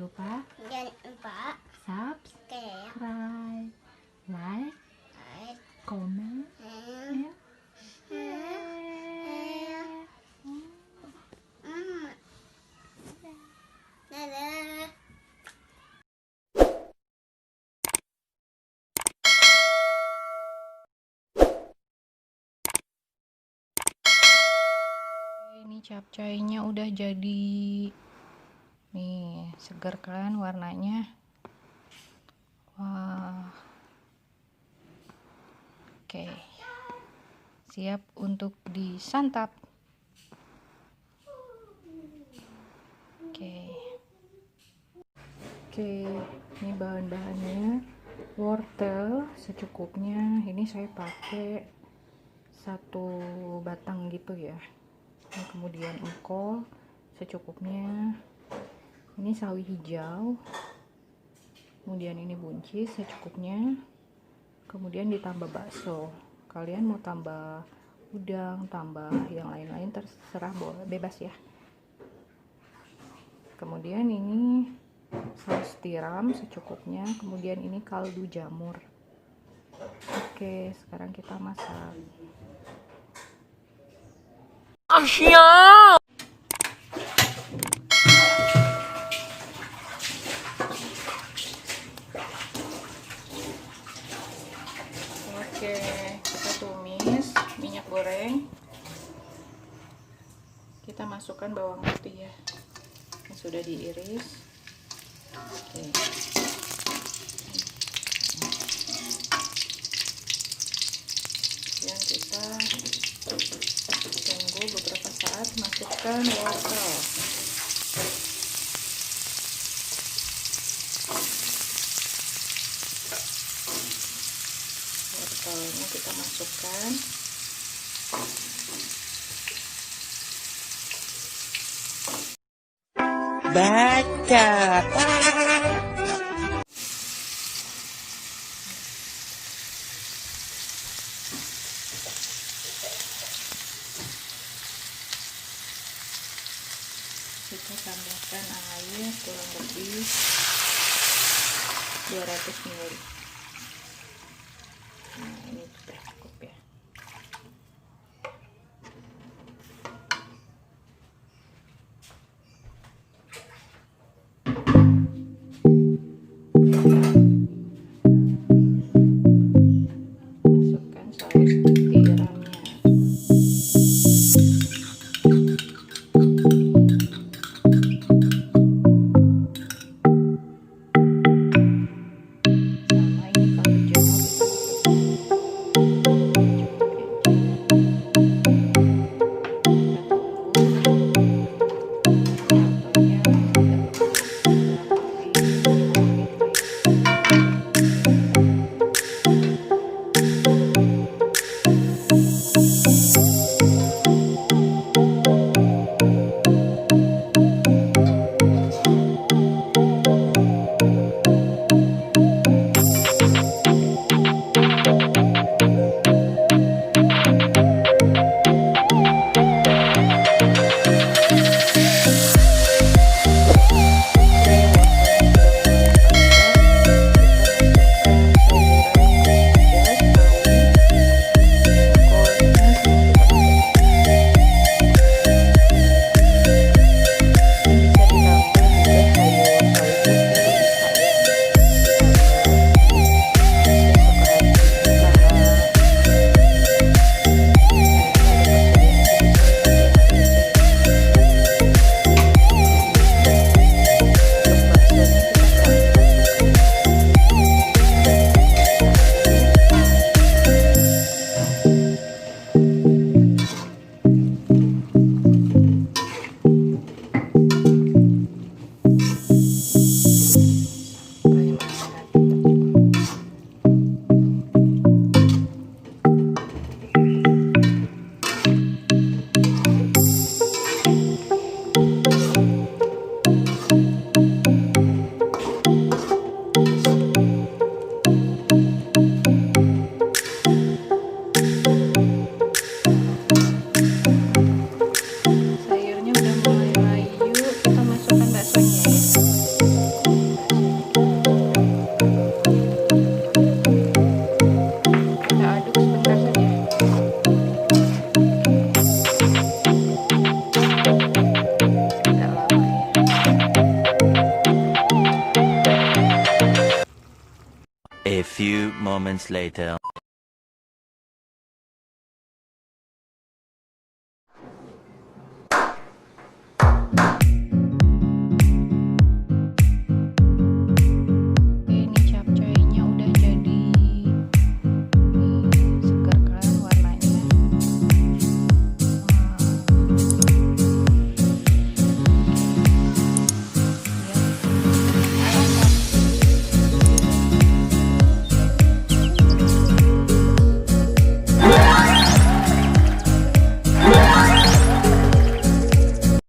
lupa subscribe, like, comment, ya. Ini capcaynya udah jadi. Nih, seger kan warnanya. Wah. Oke. Siap untuk disantap. Oke. Ini bahan-bahannya. Wortel secukupnya. Ini saya pakai 1 batang gitu ya. Ini kemudian engkol secukupnya. Ini sawi hijau. Kemudian ini buncis secukupnya. Kemudian ditambah bakso. Kalian mau tambah udang, tambah yang lain-lain terserah, boleh, bebas ya. Kemudian ini saus tiram secukupnya. Kemudian ini kaldu jamur. Oke, sekarang kita masak. Oke, kita tumis minyak goreng. Kita masukkan bawang putih ya, yang sudah diiris. Oke. Kemudian kita tunggu beberapa saat, masukkan wortel. Wortelnya kita masukkan. Baca. Kita tambahkan air kurang lebih 200 ml. Nah, ini sudah cukup ya. Masukkan saus tiramnya. A few moments later.